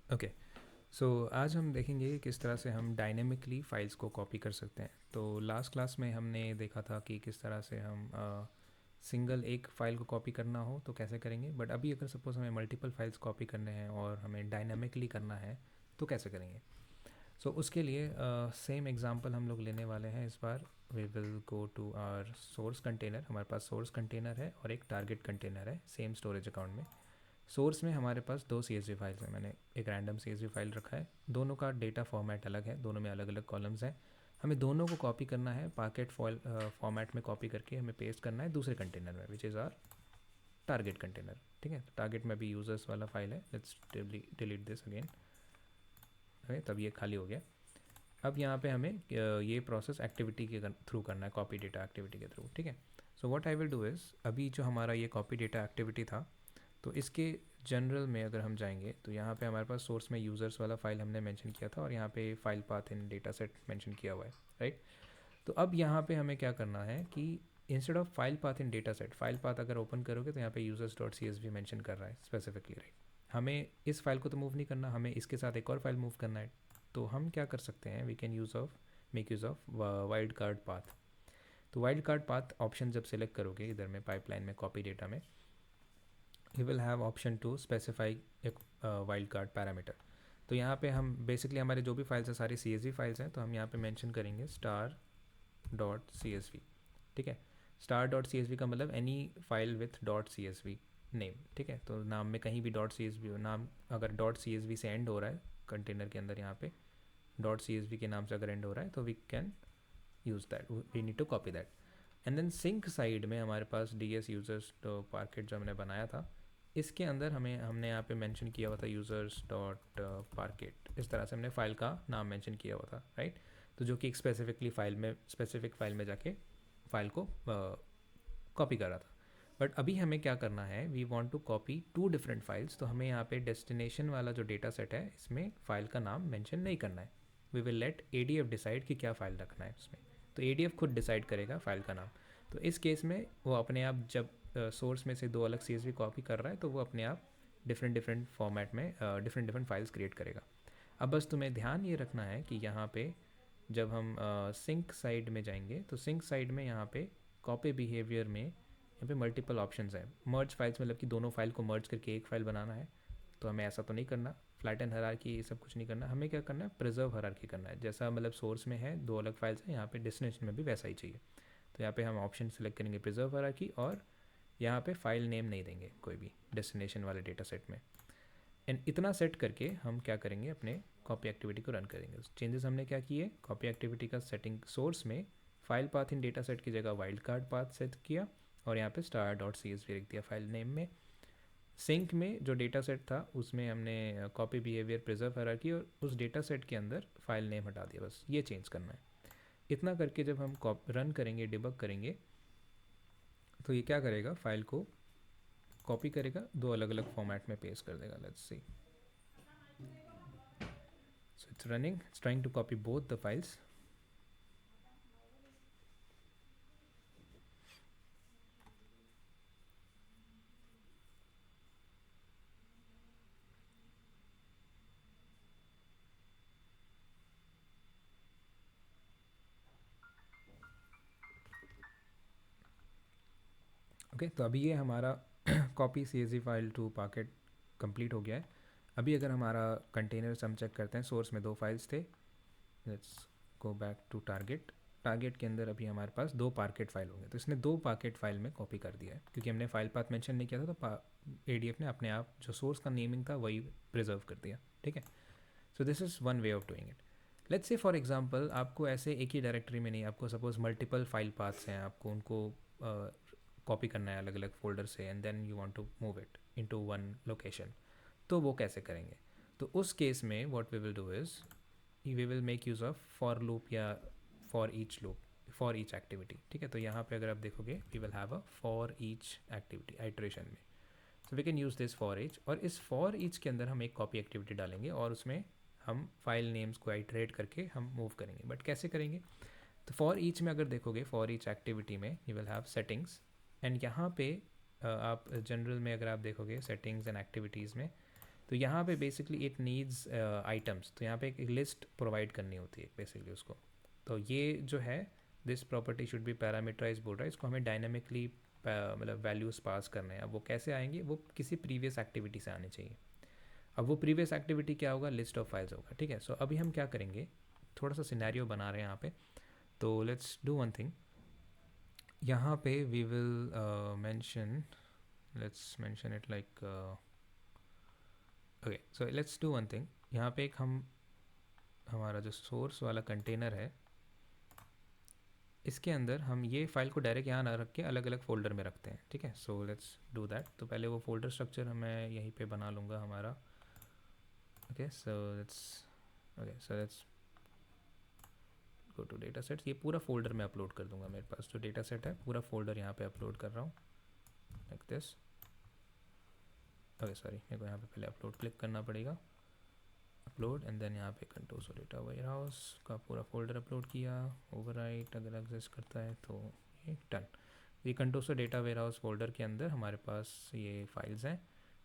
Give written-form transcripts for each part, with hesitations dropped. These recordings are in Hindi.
ओके, सो आज हम देखेंगे कि किस तरह से हम डायनेमिकली फाइल्स को कॉपी कर सकते हैं। तो लास्ट क्लास में हमने देखा था कि किस तरह से हम सिंगल एक फ़ाइल को कॉपी करना हो तो कैसे करेंगे, बट अभी अगर सपोज़ हमें मल्टीपल फाइल्स कॉपी करने हैं और हमें डायनेमिकली करना है तो कैसे करेंगे। सो उसके लिए सेम एग्जांपल हम लोग लेने वाले हैं इस बार। We will go to our source container. हमारे पास सोर्स कंटेनर है और एक टारगेट कंटेनर है सेम स्टोरेज अकाउंट में। सोर्स में हमारे पास दो CSV फाइल्स हैं। मैंने एक रैंडम CSV फाइल रखा है, दोनों का डेटा फॉर्मेट अलग है, दोनों में अलग अलग कॉलम्स हैं। हमें दोनों को कॉपी करना है, पाकेट फॉर्मेट में कॉपी करके हमें पेस्ट करना है दूसरे कंटेनर में, which is our target container. ठीक है, टारगेट में भी यूजर्स वाला फाइल है। Let's delete this again. तब ये खाली हो गया। अब यहाँ पे हमें ये प्रोसेस एक्टिविटी के थ्रू करना है, कॉपी डेटा एक्टिविटी के थ्रू। ठीक है, so what I will do is, अभी जो हमारा ये कॉपी डेटा एक्टिविटी था, तो इसके जनरल में अगर हम जाएंगे तो यहाँ पे हमारे पास सोर्स में यूज़र्स वाला फाइल हमने मेंशन किया था और यहाँ पे फाइल पाथ इन डेटा सेट मैंशन किया हुआ है, राइट। तो अब यहाँ पे हमें क्या करना है कि instead of file path in data set, file path अगर ओपन करोगे तो यहाँ पे यूजर्स डॉट CSV मैंशन कर रहा है स्पेसिफिकली, राइट। हमें इस फाइल को तो मूव नहीं करना, हमें इसके साथ एक और फाइल मूव करना है। तो हम क्या कर सकते हैं, we can make use of wild card path. तो वाइल्ड कार्ड पाथ ऑप्शन जब सेलेक्ट करोगे इधर में पाइपलाइन में कॉपी डेटा में, you will have option to specify एक वाइल्ड कार्ड पैरामीटर। तो यहाँ पे हम बेसिकली हमारे जो भी फाइल्स हैं सारी CSV फाइल्स हैं, तो हम यहाँ पे मेंशन करेंगे star.csv। ठीक है, star.csv का मतलब any file with .csv name. ठीक है, तो नाम में कहीं भी .csv नाम अगर .csv से एंड हो रहा है कंटेनर के अंदर, यहाँ पे .csv के नाम से अगर एंड हो रहा है तो we can use that, we need to copy that. And then sink side में हमारे पास ds यूजर्स तो पार्केट जो हमने बनाया था, इसके अंदर हमने यहाँ पे मेंशन किया हुआ था यूज़र्स डॉट पार्केट। इस तरह से हमने फ़ाइल का नाम मेंशन किया हुआ था, राइट। तो जो कि एक स्पेसिफिक फ़ाइल में जाके फ़ाइल को कॉपी कर रहा था। बट अभी हमें क्या करना है, we want to copy to different files. तो हमें यहाँ पे डेस्टिनेशन वाला जो डेटा सेट है इसमें फ़ाइल का नाम मेंशन नहीं करना है। We will let ADF decide कि क्या फ़ाइल रखना है उसमें। तो ADF खुद डिसाइड करेगा फ़ाइल का नाम। तो इस केस में वो अपने आप जब सोर्स में से दो अलग CSV कॉपी कर रहा है तो वो अपने आप डिफरेंट फॉर्मेट में डिफरेंट फाइल्स क्रिएट करेगा। अब बस तुम्हें ध्यान ये रखना है कि यहाँ पे जब हम सिंक साइड में जाएंगे तो सिंक साइड में यहाँ पे कॉपी बिहेवियर में यहाँ पे मल्टीपल ऑप्शंस हैं। मर्ज फाइल्स मतलब कि दोनों फाइल को मर्ज करके एक फाइल बनाना है, तो हमें ऐसा तो नहीं करना। फ्लैटन हायरार्की ये सब कुछ नहीं करना, हमें क्या करना है, प्रिजर्व हायरार्की करना है। जैसा मतलब सोर्स में है दो अलग फाइल्स हैं, यहाँ पे डेस्टिनेशन में भी वैसा ही चाहिए। तो यहाँ पे हम ऑप्शन सेलेक्ट करेंगे प्रिजर्व हायरार्की, और यहाँ पे फाइल नेम नहीं देंगे कोई भी डेस्टिनेशन वाले डेटा सेट में। एंड इतना सेट करके हम क्या करेंगे, अपने कॉपी एक्टिविटी को रन करेंगे। चेंजेस हमने क्या किए, कॉपी एक्टिविटी का सेटिंग सोर्स में फाइल पाथ इन डेटा सेट की जगह वाइल्ड कार्ड पाथ सेट किया और यहाँ पे star.csv लिख दिया फाइल नेम में। सिंक में जो डेटा सेट था उसमें हमने कॉपी बिहेवियर प्रिजर्व हायरार्की और उस डेटा सेट के अंदर फाइल नेम हटा दिया, बस ये चेंज करना है। इतना करके जब हम रन करेंगे, डिबग करेंगे, तो ये क्या करेगा, फाइल को कॉपी करेगा, दो अलग अलग फॉर्मेट में पेस्ट कर देगा। Let's see, so it's running, it's trying to copy both the files. Okay, तो अभी ये हमारा copy CSV file to parquet complete हो गया है। अभी अगर हमारा कंटेनर हम चेक करते हैं, सोर्स में दो फाइल्स थे। Let's go back to target. Target के अंदर अभी हमारे पास दो पाकेट फाइल होंगे, तो इसने दो पाकेट फाइल में कॉपी कर दिया है क्योंकि हमने फाइल पाथ मेंशन नहीं किया था। तो ADF ने अपने आप जो सोर्स का नेमिंग था वही प्रिजर्व कर दिया। ठीक है, so this is one way of doing it. Let's say for example आपको ऐसे एक ही डायरेक्टरी में नहीं, आपको सपोज मल्टीपल फाइल पाथ्स हैं, आपको उनको कॉपी करना है अलग अलग फोल्डर से, and then you want to move it into one location. तो वो कैसे करेंगे, तो उस केस में what we will do is we will make use of for loop या for each loop for each activity. ठीक है, तो यहाँ पे अगर आप देखोगे we will have a for each activity iteration में। So we can use this for each, और इस फॉर ईच के अंदर हम एक कॉपी एक्टिविटी डालेंगे और उसमें हम फाइल नेम्स को आइट्रेट करके हम मूव करेंगे। बट कैसे करेंगे, तो फॉर ईच में अगर देखोगे फॉर ईच एक्टिविटी में you will have settings, and यहाँ पे आप जनरल में अगर आप देखोगे सेटिंग्स एंड एक्टिविटीज़ में तो यहाँ पे बेसिकली इट नीड्स आइटम्स, तो यहाँ पे एक लिस्ट प्रोवाइड करनी होती है बेसिकली उसको। तो ये जो है this property should be parameterize बोल रहा है, इसको हमें डायनामिकली मतलब वैल्यूज़ पास करने हैं। अब वो कैसे आएंगे, वो किसी प्रीवियस एक्टिविटी से आने चाहिए। अब वो प्रीवियस एक्टिविटी क्या होगा, लिस्ट ऑफ फाइल्स होगा, ठीक है। सो अभी हम क्या करेंगे, थोड़ा सा सिनेरियो बना रहे हैं यहाँ पे। तो लेट्स डू वन थिंग, यहाँ पे we will mention, let's mention it like okay. So let's do one thing, यहाँ पे एक हम हमारा जो सोर्स वाला कंटेनर है इसके अंदर हम ये फाइल को डायरेक्ट यहाँ ना रख के अलग अलग फोल्डर में रखते हैं, ठीक है। So let's do that. तो पहले वो फोल्डर स्ट्रक्चर मैं यहीं पे बना लूँगा हमारा। Okay so let's go to data sets. ये पूरा फोल्डर में अपलोड कर दूंगा, मेरे पास जो डेटा सेट है पूरा फोल्डर यहाँ पे अपलोड कर रहा हूँ लाइक दिस। ओके सॉरी, मेरे को यहाँ पे पहले अपलोड क्लिक करना पड़ेगा, अपलोड, एंड देन यहाँ पे कंटोसो डेटा वेयरहाउस का पूरा फोल्डर अपलोड किया। ओवरराइट अगर एग्जिस्ट करता है तो ये डन। ये कंटोसो डेटा वेयरहाउस फोल्डर के अंदर हमारे पास ये फाइल्स हैं,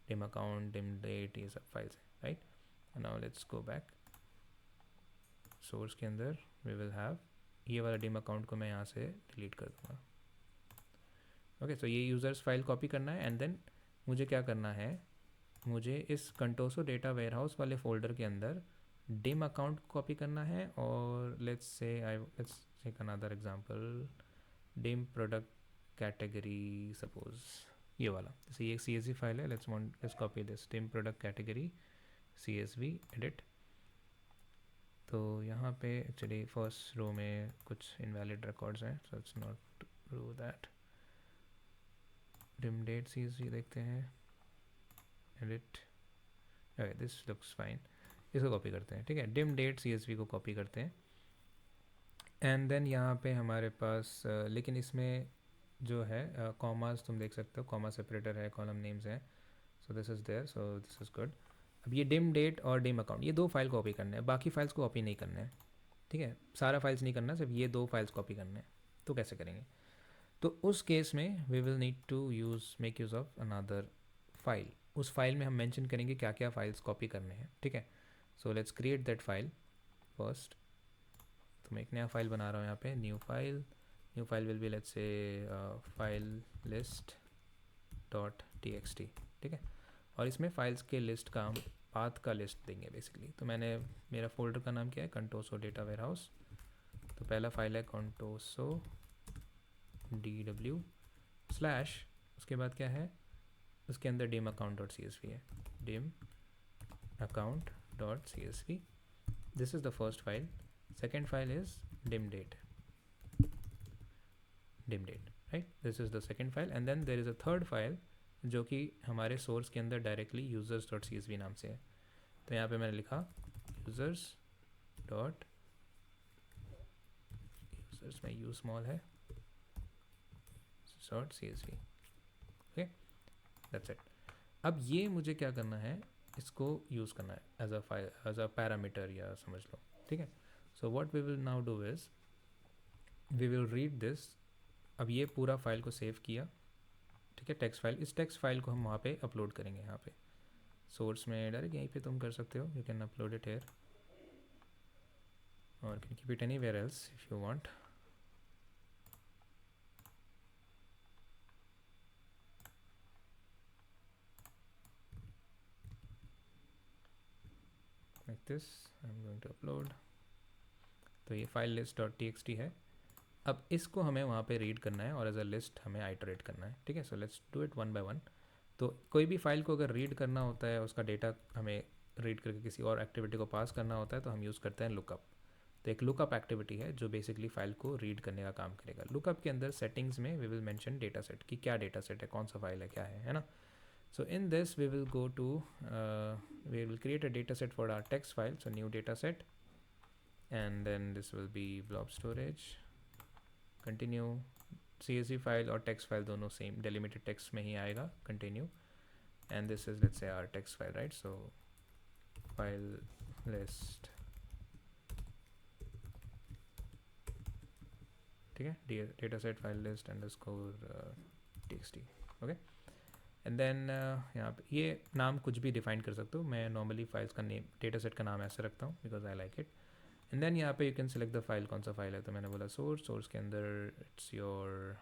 डिम अकाउंट, डिम डेट, ये सब फाइल्स हैं, right. Now let's go back source के अंदर, वी विल हैव ये वाला डिम अकाउंट को मैं यहाँ से डिलीट कर दूँगा। ओके सो ये यूज़र्स फाइल कॉपी करना है, एंड देन मुझे क्या करना है, मुझे इस कंटोसो डेटा वेयरहाउस वाले फोल्डर के अंदर डिम अकाउंट कॉपी करना है। और let's take another example, dim product category, suppose ये वाला, जैसे ये CSV फाइल है, let's copy this dim product category CSV edit. तो यहाँ पे एक्चुअली फर्स्ट रो में कुछ इनवैलिड रिकॉर्ड्स हैं, so it's not do that. Dim date CSV देखते हैं, edit, okay this looks fine, इसको कॉपी करते हैं, ठीक है। डिम डेट CSV को कॉपी करते हैं, एंड देन यहाँ पे हमारे पास लेकिन इसमें जो है कॉमास तुम देख सकते हो, कॉमा सेपरेटर है, कॉलम नेम्स हैं, so this is there, so this is good. अब ये डिम डेट और डिम अकाउंट, ये दो फाइल कॉपी करने हैं, बाकी फाइल्स को कॉपी नहीं करना है, ठीक है। सारा फाइल्स नहीं करना, सिर्फ ये दो फाइल्स कॉपी करने हैं। तो कैसे करेंगे, तो उस केस में we will need to make use of another file. उस फाइल में हम मेंशन करेंगे क्या क्या फाइल्स कॉपी करने हैं, ठीक है। So let's create that file first. तो मैं एक नया फाइल बना रहा हूँ यहाँ पे, new file will be let's say file list dot txt, ठीक है। और इसमें फाइल्स के लिस्ट का हम पाथ का लिस्ट देंगे बेसिकली। तो मेरा फोल्डर का नाम क्या है, कंटोसो डेटा वेयरहाउस। तो पहला फाइल है कंटोसो dw स्लैश, उसके बाद क्या है, उसके अंदर डिम अकाउंट डॉट CSV है, dim account dot CSV, this is the first file. Second file is dim date, right, this is the second file. And then there is a third file जो कि हमारे सोर्स के अंदर डायरेक्टली यूजर्स डॉट CSV नाम से है। तो यहाँ पे मैंने लिखा यूजर्स में यू स्मॉल है dot CSV, okay that's it. अब ये मुझे क्या करना है, इसको यूज़ करना है as a file, as a parameter या समझ लो, ठीक है। So what we will now do is we will read this. अब ये पूरा फाइल को सेव किया, ठीक है, टेक्स्ट फाइल। इस टेक्स्ट फाइल को हम वहाँ पे अपलोड करेंगे, यहाँ पे सोर्स में डायरेक्ट यहीं पे तुम कर सकते हो, you can upload it here और can keep it anywhere else if you want. Like this I am going to upload. तो ये फाइल लिस्ट डॉट txt है। अब इसको हमें वहाँ पे रीड करना है और एज अ लिस्ट हमें आइटरेट करना है, ठीक है। So let's do it one by one. तो कोई भी फाइल को अगर रीड करना होता है, उसका डेटा हमें रीड करके किसी और एक्टिविटी को पास करना होता है, तो हम यूज़ करते हैं लुकअप। तो एक लुकअप एक्टिविटी है जो बेसिकली फाइल को रीड करने का काम करेगा। लुकअप के अंदर सेटिंग्स में we will mention data set, कि क्या डेटा सेट है, कौन सा फाइल है, क्या है ना। So in this we will go to we will create a data set for our text file, so new data set, and then this will be blob storage, continue, CSV file और text file दोनों same delimited text में ही आएगा, continue, and this is let's say our text file, right? So file list, ठीक है, data set file list underscore txt, okay. And then यहाँ पे ये नाम कुछ भी डिफाइन कर सकते हो, मैं नॉर्मली फाइल्स का नेम डेटा सेट का नाम ऐसे रखता हूँ because I like it. And then यहाँ पे you can select the file, कौन सा फाइल है, तो मैंने बोला सोर्स, सोर्स के अंदर it's your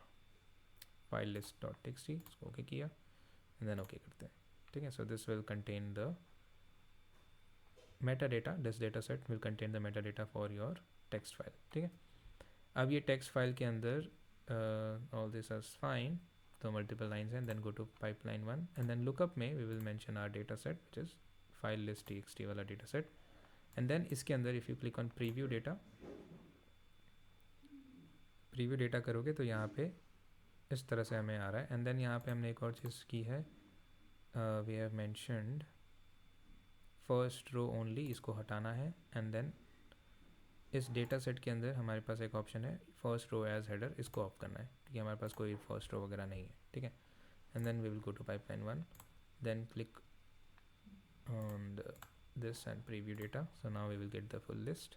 file list dot text, इसको ओके किया एंड देन ओके करते हैं, ठीक है। So this will contain the meta data, this data set will contain the meta data for your text file, ठीक है। अब ये टेक्स्ट फाइल के अंदर ऑल दिस इज फाइन, तो मल्टीपल लाइन्स हैं, then go to pipeline 1 and then lookup में we will mention our data set which is file list txt वाला डेटा सेट। एंड देन इसके अंदर if you click on preview data, preview data करोगे तो यहाँ पे इस तरह से हमें आ रहा है। एंड देन यहाँ पे हमने एक और चीज़ की है, we have mentioned first row only, इसको हटाना है। एंड देन इस डेटा सेट के अंदर हमारे पास एक ऑप्शन है फर्स्ट रो एज हेडर, इसको ऑफ करना है क्योंकि हमारे पास कोई फर्स्ट रो वगैरह नहीं है, ठीक है। And then we will go to pipeline 1, then click on this and preview data, so now we will get the full list,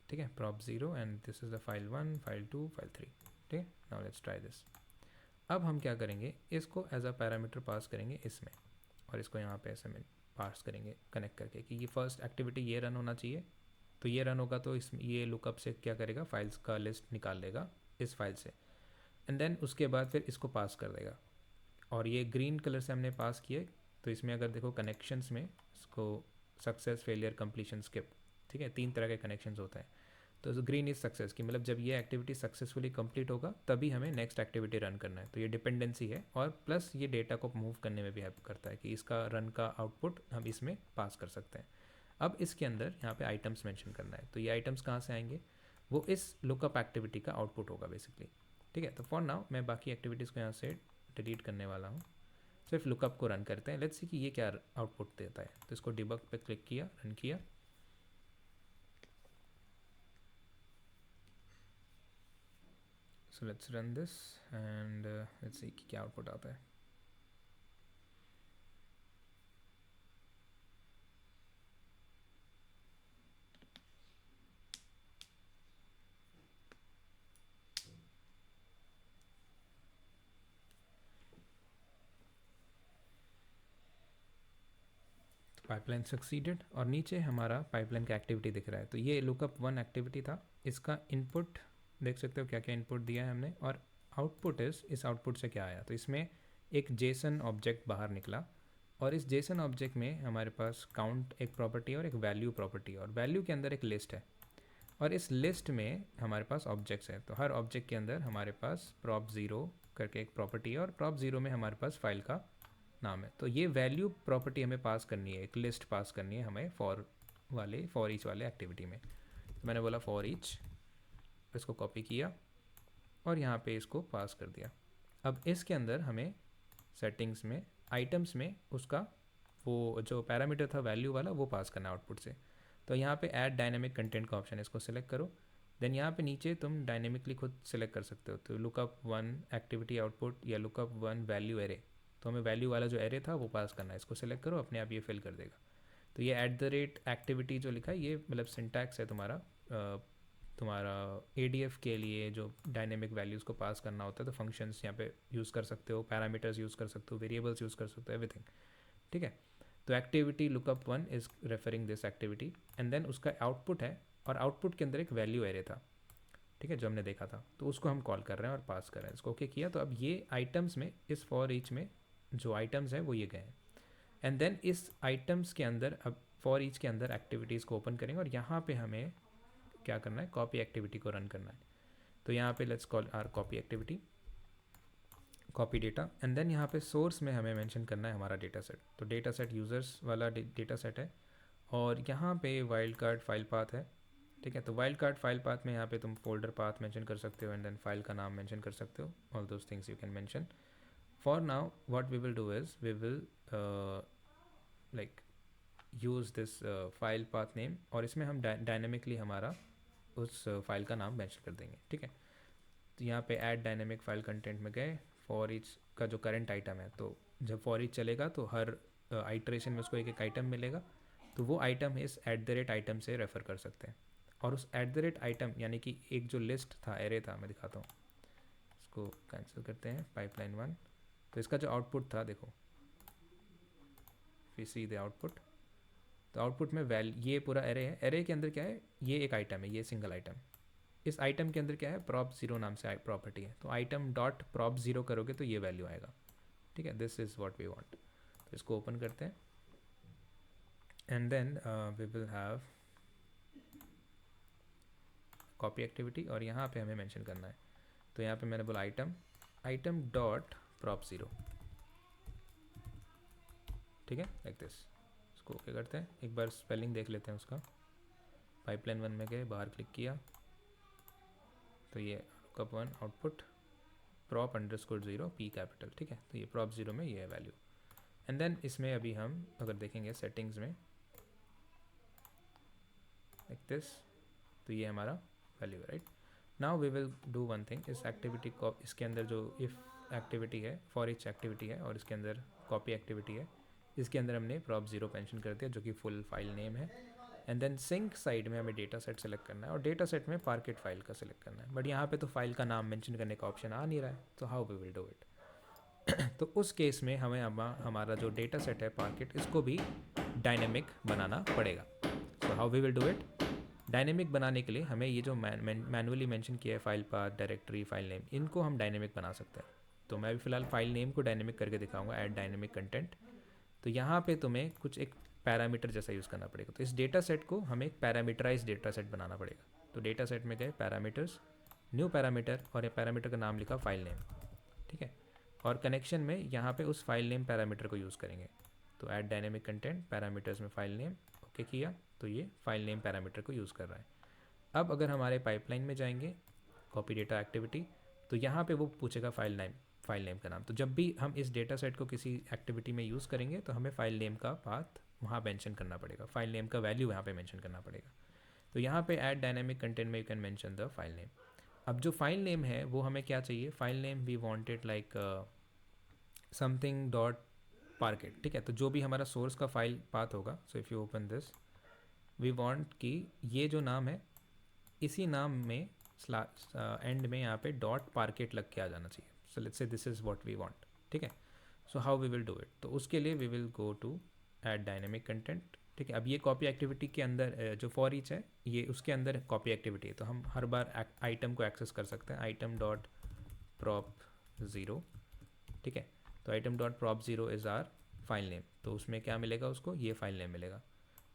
ठीक है, prop 0 and this is the file 1, file 2, file 3, ठीक है। now let's try this। अब हम क्या करेंगे, इसको एज अ पैरामीटर पास करेंगे इसमें, और इसको यहाँ पे ऐसे में पास करेंगे कनेक्ट करके कि ये फर्स्ट एक्टिविटी ये रन होना चाहिए, तो ये रन होगा तो इस ये लुकअप से क्या करेगा, फाइल्स का लिस्ट निकाल लेगा इस फाइल से। एंड देन उसके बाद फिर इसको पास कर देगा, और ये ग्रीन कलर से हमने पास किए, तो इसमें अगर देखो कनेक्शंस में इसको सक्सेस, फेलियर, कंप्लीशन, स्किप, ठीक है, 3 तरह के कनेक्शंस होता है। तो ग्रीन इज सक्सेस की मतलब जब ये एक्टिविटी सक्सेसफुली कंप्लीट होगा तभी हमें नेक्स्ट एक्टिविटी रन करना है, तो ये डिपेंडेंसी है, और प्लस ये डेटा को मूव करने में भी हेल्प करता है कि इसका रन का आउटपुट हम इसमें पास कर सकते हैं। अब इसके अंदर यहाँ पे आइटम्स मेंशन करना है, तो ये आइटम्स कहाँ से आएंगे, वो इस लुकअप एक्टिविटी का आउटपुट होगा बेसिकली, ठीक है। तो फॉर नाउ मैं बाकी एक्टिविटीज़ को यहाँ से डिलीट करने वाला हूँ, सिर्फ लुकअप को रन करते हैं, लेट्स सी कि ये क्या आउटपुट देता है। तो इसको डिबग पे क्लिक किया, रन किया, so let's run this and let's see कि क्या आउटपुट आता है। पाइपलाइन सक्सीडेड, और नीचे हमारा पाइपलाइन का एक्टिविटी दिख रहा है। तो ये लुकअप 1 एक्टिविटी था, इसका इनपुट देख सकते हो क्या क्या इनपुट दिया है हमने, और आउटपुट इस आउटपुट से क्या आया, तो इसमें एक जेसन ऑब्जेक्ट बाहर निकला, और इस जेसन ऑब्जेक्ट में हमारे पास काउंट एक प्रॉपर्टी और एक वैल्यू प्रॉपर्टी, और वैल्यू के अंदर एक लिस्ट है, और इस लिस्ट में हमारे पास ऑब्जेक्ट्स हैं। तो हर ऑब्जेक्ट के अंदर हमारे पास prop 0 करके एक प्रॉपर्टी है, और prop 0 में हमारे पास फाइल का नाम है। तो ये वैल्यू प्रॉपर्टी हमें पास करनी है, एक लिस्ट पास करनी है हमें फॉर ईच वाले एक्टिविटी में। तो मैंने बोला फॉर ईच, इसको कॉपी किया और यहाँ पे इसको पास कर दिया। अब इसके अंदर हमें सेटिंग्स में आइटम्स में उसका वो जो पैरामीटर था वैल्यू वाला वो पास करना आउटपुट से। तो यहाँ पे ऐड डायनेमिक कंटेंट का ऑप्शन है, इसको सिलेक्ट करो। देन यहाँ पे नीचे तुम डायनेमिकली खुद सिलेक्ट कर सकते हो, तो लुकअप 1 एक्टिविटी आउटपुट या लुकअप 1 वैल्यू एरे, तो हमें वैल्यू वाला जो एरे था वो पास करना है, इसको सिलेक्ट करो, अपने आप ये फिल कर देगा। तो ये @एक्टिविटी जो लिखा है ये मतलब सिंटैक्स है तुम्हारा ADF के लिए जो डायनेमिक वैल्यूज़ को पास करना होता है। तो फंक्शंस यहाँ पे यूज़ कर सकते हो, पैरामीटर्स यूज़ कर सकते हो, वेरिएबल्स यूज़ कर सकते हो, एवरीथिंग, ठीक है। तो activity lookup 1 is referring this activity, and then उसका आउटपुट है, और आउटपुट के अंदर एक वैल्यू एरे था, ठीक है, जो हमने देखा था, तो उसको हम कॉल कर रहे हैं और पास कर रहे हैं। इसको ओके किया, तो अब ये आइटम्स में इस फॉर ईच में जो आइटम्स हैं वो ये गए हैं। एंड देन इस आइटम्स के अंदर अब फॉर ईच के अंदर एक्टिविटीज़ को ओपन करेंगे, और यहाँ पे हमें क्या करना है, कॉपी एक्टिविटी को रन करना है। तो यहाँ पे let's call our copy activity, copy data, and then यहाँ पे सोर्स में हमें मेंशन करना है हमारा डेटा सेट। तो डेटा सेट यूज़र्स वाला डेटा सेट है, और यहाँ पे वाइल्ड कार्ड फाइल पाथ है, ठीक है। तो वाइल्ड कार्ड फाइल पाथ में यहाँ पे तुम फोल्डर पाथ मेंशन कर सकते हो, एंड देन फाइल का नाम मेंशन कर सकते हो, all those things you can mention. For now what we will do is we will like use this file path name, और इसमें हम डायनेमिकली हमारा उस फाइल का नाम मेंशन कर देंगे, ठीक है। तो यहाँ पे ऐड डायनेमिक फाइल कंटेंट में गए, फॉर ईच का जो करंट आइटम है, तो जब फॉर ईच चलेगा तो हर आइटरेशन में उसको एक एक आइटम मिलेगा, तो वो आइटम इस @आइटम से रेफ़र कर सकते हैं। और उस @आइटम यानी कि एक जो लिस्ट था, एरे था, मैं दिखाता हूँ इसको कैंसिल करते हैं पाइपलाइन 1। तो इसका जो आउटपुट था देखो, फिर सी द आउटपुट, तो आउटपुट में ये पूरा एरे है। एरे के अंदर क्या है, ये एक आइटम है, ये सिंगल आइटम। इस आइटम के अंदर क्या है, प्रॉप 0 नाम से प्रॉपर्टी है। तो आइटम डॉट प्रॉप 0 करोगे तो ये वैल्यू आएगा, ठीक है। This is what we want. तो इसको ओपन करते हैं and then we will have copy activity, और यहाँ पे हमें मेंशन करना है। तो यहाँ पे मैंने बोला आइटम डॉट प्रॉप 0, ठीक है, लाइक दिस। इसको ओके करते हैं, एक बार स्पेलिंग देख लेते हैं उसका। पाइपलाइन 1 में गए, बाहर क्लिक किया तो ये lookup 1 output prop underscore 0 P capital, ठीक है। तो ये प्रॉप 0 में ये है वैल्यू। एंड देन इसमें अभी हम अगर देखेंगे सेटिंग्स में लाइक दिस, तो ये हमारा वैल्यू है, right. Now we will do one thing, इस एक्टिविटी को, इसके अंदर जो इफ़ एक्टिविटी है, फॉर ईच एक्टिविटी है, और इसके अंदर कॉपी एक्टिविटी है, इसके अंदर हमने प्रॉप 0 मेंशन कर दिया जो कि फुल फाइल नेम है। एंड देन सिंक साइड में हमें डेटा सेट सेलेक्ट करना है, और डेटा सेट में पार्केट फाइल का सिलेक्ट करना है। बट यहाँ पे तो फाइल का नाम मेंशन करने का ऑप्शन आ नहीं रहा है, तो how we will do it. तो उस केस में हमें हमारा जो डेटा सेट है पार्केट, इसको भी डायनेमिक बनाना पड़ेगा। So how we will do it, dynamic बनाने के लिए हमें ये जो मैनुअली मेंशन किया है file path, directory, file name, इनको हम डायनेमिक बना सकते हैं। तो मैं भी फिलहाल फाइल नेम को डायनेमिक करके दिखाऊंगा, ऐड डायनेमिक कंटेंट। तो यहाँ पे तुम्हें कुछ एक पैरामीटर जैसा यूज़ करना पड़ेगा। तो इस डेटा सेट को हमें एक पैरामीटराइज डेटा सेट बनाना पड़ेगा। तो डेटा सेट में गए, पैरामीटर्स, न्यू पैरामीटर, और ये पैरामीटर का नाम लिखा फाइल नेम, ठीक है। और कनेक्शन में यहाँ पे उस फाइल नेम पैरामीटर को यूज़ करेंगे। तो ऐड डायनेमिक कंटेंट पैरामीटर्स में फाइल नेम, ओके किया, तो ये फाइल नेम पैरामीटर को यूज़ कर रहा है। अब अगर हमारे पाइपलाइन में जाएंगे, कॉपी डेटा एक्टिविटी, तो यहाँ पे वो पूछेगा फाइल नेम का नाम। तो जब भी हम इस डेटा सेट को किसी एक्टिविटी में यूज़ करेंगे तो हमें फाइल नेम का पाथ वहाँ मेंशन करना पड़ेगा, फाइल नेम का वैल्यू यहाँ पे मेंशन करना पड़ेगा। तो यहाँ पे ऐड डायनेमिक कंटेंट में you can mention the file name. अब जो फाइल नेम है वो हमें क्या चाहिए, file name we wanted like something dot parquet, ठीक है। तो जो भी हमारा सोर्स का फाइल पाथ होगा, so if you open this, we want कि ये जो नाम है, इसी नाम में एंड में यहाँ पे डॉट पार्केट लग के आ जाना चाहिए। So let's say this is what we want, ठीक है। So how we will do it, तो उसके लिए we will go to add dynamic content, ठीक है। अब ये कॉपी एक्टिविटी के अंदर जो फॉर ईच है, ये उसके अंदर कॉपी एक्टिविटी है, तो हम हर बार आइटम को एक्सेस कर सकते हैं, आइटम डॉट प्रॉप 0, ठीक है। तो item dot prop 0 is are file name, तो उसमें क्या मिलेगा उसको, ये फाइल नेम मिलेगा।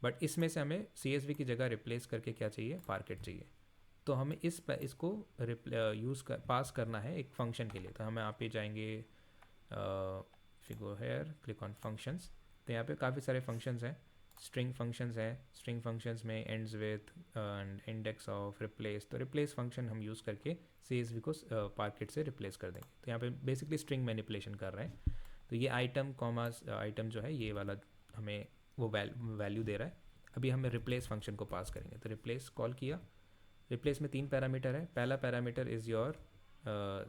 बट इसमें से हमें CSV की जगह रिप्लेस करके क्या चाहिए, पार्केट चाहिए। तो हमें इसको पास करना है एक फंक्शन के लिए। तो हम यहाँ पे जाएंगे, if you go here, click on functions, तो यहाँ पे काफ़ी सारे फंक्शंस हैं, स्ट्रिंग फंक्शंस हैं। स्ट्रिंग फंक्शंस में ends with and index of, replace, तो रिप्लेस फंक्शन हम यूज़ करके CSV को पार्केट से रिप्लेस कर देंगे। तो यहाँ पे बेसिकली स्ट्रिंग मैनिपुलेशन कर रहे हैं। तो ये आइटम कॉमास आइटम जो है, ये वाला हमें वो वैल्यू दे रहा है। अभी हमें रिप्लेस फंक्शन को पास करेंगे, तो रिप्लेस कॉल किया। रिप्लेस में 3 पैरामीटर है। पहला पैरामीटर इज़ योर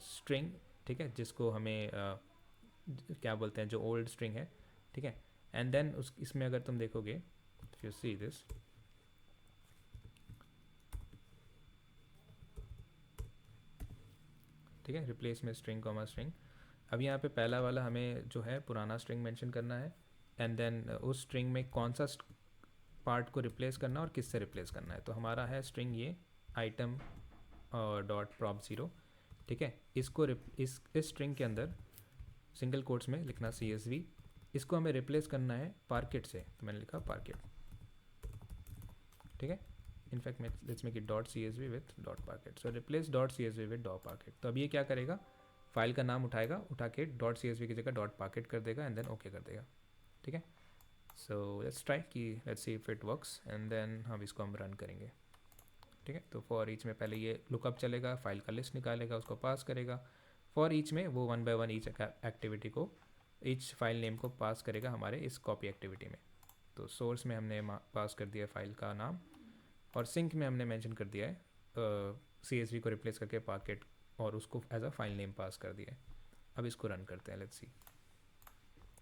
स्ट्रिंग, ठीक है, जिसको हमें क्या बोलते हैं, जो ओल्ड स्ट्रिंग है, ठीक है। एंड देन इसमें अगर तुम देखोगे, इफ यू सी दिस, ठीक है, रिप्लेस में स्ट्रिंग कॉमा स्ट्रिंग। अब यहाँ पे पहला वाला हमें जो है पुराना स्ट्रिंग मेंशन करना है, एंड देन उस स्ट्रिंग में कौन सा पार्ट को रिप्लेस करना और किससे रिप्लेस करना है। तो हमारा है स्ट्रिंग ये आइटम डॉट प्रॉप 0, ठीक है। इसको इस स्ट्रिंग के अंदर सिंगल कोट्स में लिखना CSV, इसको हमें रिप्लेस करना है पार्केट से, तो मैंने लिखा पार्केट, ठीक है। In fact let's make it dot CSV with dot parked, so replace dot CSV with dot parked. तो अब ये क्या करेगा, फाइल का नाम उठा के डॉट CSV की जगह डॉट पार्केट कर देगा, एंड देन ओके कर देगा, ठीक है। सो लेट्स ट्राई कि let's see if it works, and then हम इसको हम रन करेंगे, ठीक है। तो फॉर ईच में पहले ये लुकअप चलेगा, फाइल का लिस्ट निकालेगा, उसको पास करेगा। फॉर ईच में वो 1 बाय 1 ईच एक्टिविटी को, ईच फाइल नेम को पास करेगा हमारे इस कॉपी एक्टिविटी में। तो सोर्स में हमने पास कर दिया फाइल का नाम, और सिंक में हमने मेंशन कर दिया है CSV को रिप्लेस करके पार्केट, और उसको एज अ फाइल नेम पास कर दिया है। अब इसको रन करते हैं, लेट्स सी,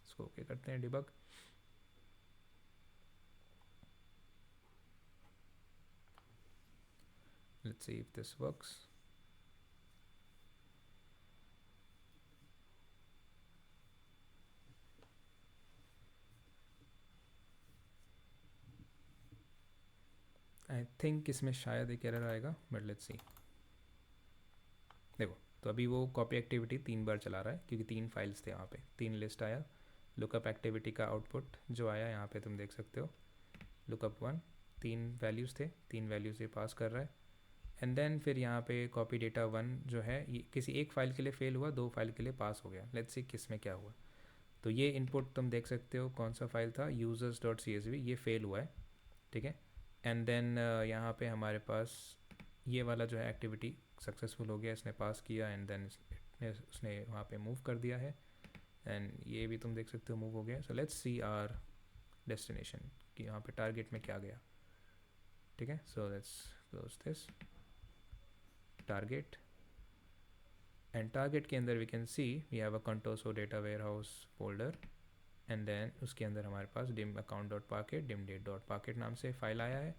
इसको ओके करते हैं, debug. Let's see if this works. I think इसमें शायद एक एरर आएगा, बट लेट्स सी। देखो, तो अभी वो कॉपी एक्टिविटी 3 बार चला रहा है क्योंकि 3 फाइल्स थे वहाँ पे, 3 लिस्ट आया। लुकअप एक्टिविटी का आउटपुट जो आया यहाँ पे तुम देख सकते हो, लुकअप 1, 3 वैल्यूज़ थे, 3 वैल्यूज़ ये पास कर रहा है। एंड देन फिर यहाँ पे कॉपी डेटा 1 जो है ये किसी एक फ़ाइल के लिए फेल हुआ, 2 फाइल के लिए पास हो गया। लेट्स सी किस में क्या हुआ। तो ये इनपुट तुम देख सकते हो, कौन सा फाइल था, users.csv, ये फेल हुआ है, ठीक है। एंड देन यहाँ पे हमारे पास ये वाला जो है एक्टिविटी सक्सेसफुल हो गया, इसने पास किया एंड देन उसने वहाँ पे मूव कर दिया है। एंड ये भी तुम देख सकते हो मूव हो गया। So let's see our destination कि यहाँ पे टारगेट में क्या गया, ठीक है। So let's close this target, and target के अंदर we can see we have a contoso data warehouse folder, and then उसके अंदर हमारे पास dim account dot parquet, dim date dot parquet नाम से फाइल आया है।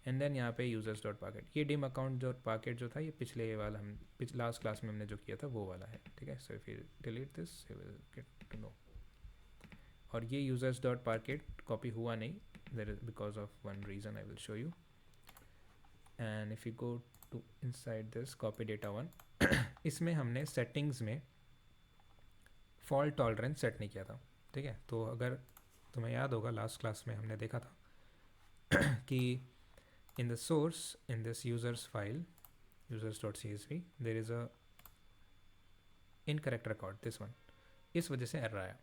एंड देन यहाँ पे यूजर्स डॉट पाकेट, ये dim account डॉट पाकेट जो था ये पिछले वाला हम लास्ट क्लास में हमने जो किया था वो वाला है, ठीक है। So if you delete this you will get to know. और ये यूजर्स डॉट पाकेट कॉपी हुआ नहीं, there is because of one reason I will show you. And if you go to inside this copy data 1 इसमें हमने सेटिंग्स में फॉल्ट टॉलरेंस सेट नहीं किया था, ठीक है। तो अगर तुम्हें याद होगा लास्ट क्लास में हमने देखा था कि in the source in this users file users.csv there is a incorrect record, this one, इस वजह से एरर आया।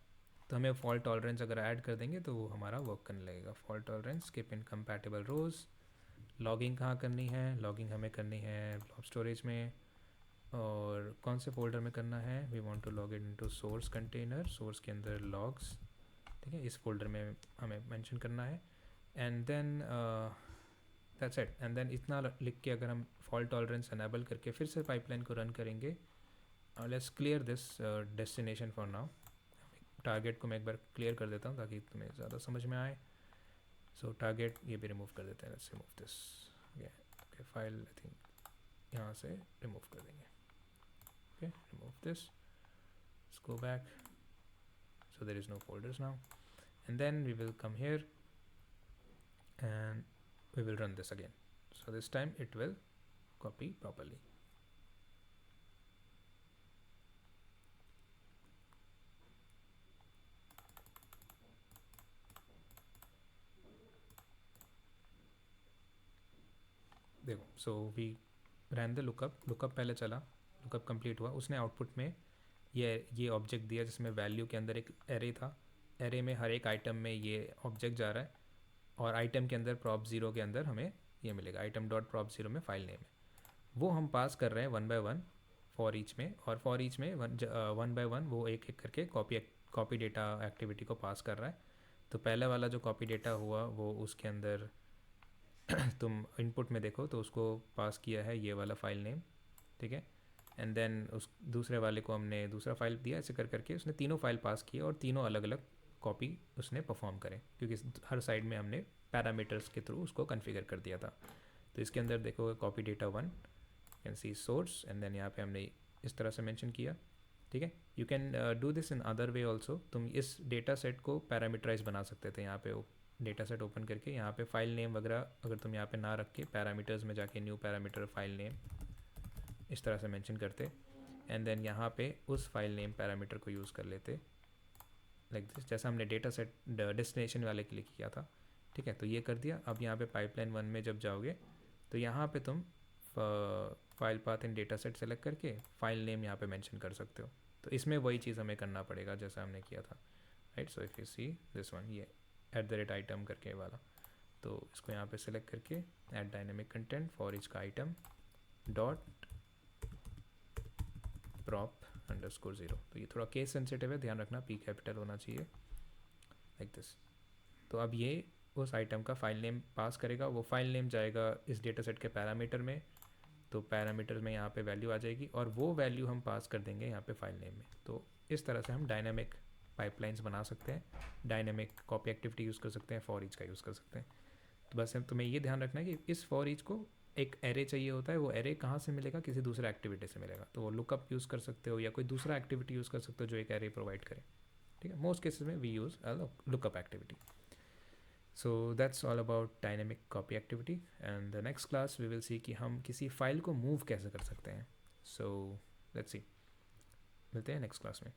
तो हमें फॉल्ट टॉलरेंस अगर ऐड कर देंगे तो वो हमारा वर्क करने लगेगा। फॉल्ट टॉलरेंस स्किप इनकम्पैटिबल रोज, लॉगिंग कहाँ करनी है, लॉगिंग हमें करनी है ब्लॉब स्टोरेज में, और कौन से फोल्डर में करना है, we want to log it into source container, source के अंदर लॉग्स, ठीक है, इस फोल्डर में हमें मेंशन करना है। And then that's it. And then इतना लिख के अगर हम फॉल्ट टॉलरेंस अनेबल करके फिर से पाइपलाइन को रन करेंगे, let's clear this destination for now. Target को मैं एक बार क्लियर कर देता हूँ ताकि तुम्हें ज़्यादा समझ में आए। सो टारगेट ये भी रिमूव कर देते हैं, let's remove this, okay file I think यहाँ से रिमूव कर देंगे, okay remove this, let's go back, so there is no folders now, and then we will come here and we will run this again. So this time it will copy properly. देखो, so we ran the lookup पहले चला, lookup complete हुआ, उसने आउटपुट में ये ऑब्जेक्ट दिया जिसमें वैल्यू के अंदर एक एरे था, एरे में हर एक आइटम में ये ऑब्जेक्ट जा रहा है, और आइटम के अंदर prop 0 के अंदर हमें ये मिलेगा, आइटम डॉट prop 0 में फाइल नेम है, वो हम पास कर रहे हैं 1 by 1 फॉर ईच में, और फॉर ईच में 1 by 1 वो एक एक करके कॉपी डेटा एक्टिविटी को पास कर रहा है। तो पहले वाला जो कॉपी डेटा हुआ वो उसके अंदर तुम इनपुट में देखो तो उसको पास किया है ये वाला फाइल नेम, ठीक है। एंड देन उस दूसरे वाले को हमने दूसरा फाइल दिया, ऐसे कर करके उसने तीनों फाइल पास किए और तीनों अलग अलग कॉपी उसने परफॉर्म करें, क्योंकि हर साइड में हमने पैरामीटर्स के थ्रू उसको कॉन्फ़िगर कर दिया था। तो इसके अंदर देखो copy data 1 can see source, and then यहाँ पे हमने इस तरह से मेंशन किया, ठीक है। You can do this in other way also, तुम इस डेटा सेट को पैरामीटराइज बना सकते थे, यहाँ पे डेटा सेट ओपन करके यहाँ पे फाइल नेम वगैरह अगर तुम यहाँ पे ना रख के पैरामीटर्स में जाके न्यू पैरामीटर फाइल नेम इस तरह से मेंशन करते, एंड देन यहाँ पे उस फाइल नेम पैरामीटर को यूज़ कर लेते लाइक दिस, जैसा हमने डेटा सेट डेस्टिनेशन वाले के लिए किया था, ठीक है। तो ये कर दिया। अब यहाँ पे पाइपलाइन 1 में जब जाओगे तो यहाँ पे तुम फाइल पाथ इन डेटा सेट सेलेक्ट करके फाइल नेम यहाँ पे मेंशन कर सकते हो। तो इसमें वही चीज़ हमें करना पड़ेगा जैसा हमने किया था, right. So if you see this one, ये @item करके वाला, तो इसको यहाँ पे सेलेक्ट करके add dynamic content for each का आइटम डॉट prop_0। तो ये थोड़ा केस सेंसिटिव है, ध्यान रखना पी कैपिटल होना चाहिए लाइक दिस। तो अब ये उस आइटम का फाइल नेम पास करेगा, वो फाइल नेम जाएगा इस डेटा सेट के पैरामीटर में, तो पैरामीटर में यहाँ पे वैल्यू आ जाएगी और वो वैल्यू हम पास कर देंगे यहाँ पे फाइल नेम में। तो इस तरह से हम डायनामिक पाइपलाइंस बना सकते हैं, डायनामिक कॉपी एक्टिविटी यूज़ कर सकते हैं, फॉर ईच का यूज़ कर सकते हैं। तो बस तुम्हें ये ध्यान रखना है कि इस फॉर ईच को एक एरे चाहिए होता है, वो एरे कहाँ से मिलेगा, किसी दूसरे एक्टिविटी से मिलेगा। तो वो लुकअप यूज़ कर सकते हो या कोई दूसरा एक्टिविटी यूज़ कर सकते हो जो एक एरे प्रोवाइड करे, ठीक है। मोस्ट केसेस में we use lookup activity. So that's all about dynamic copy activity and the next class we will see कि हम किसी फाइल को मूव कैसे कर सकते हैं. सो लेट्स सी, मिलते हैं नेक्स्ट क्लास में.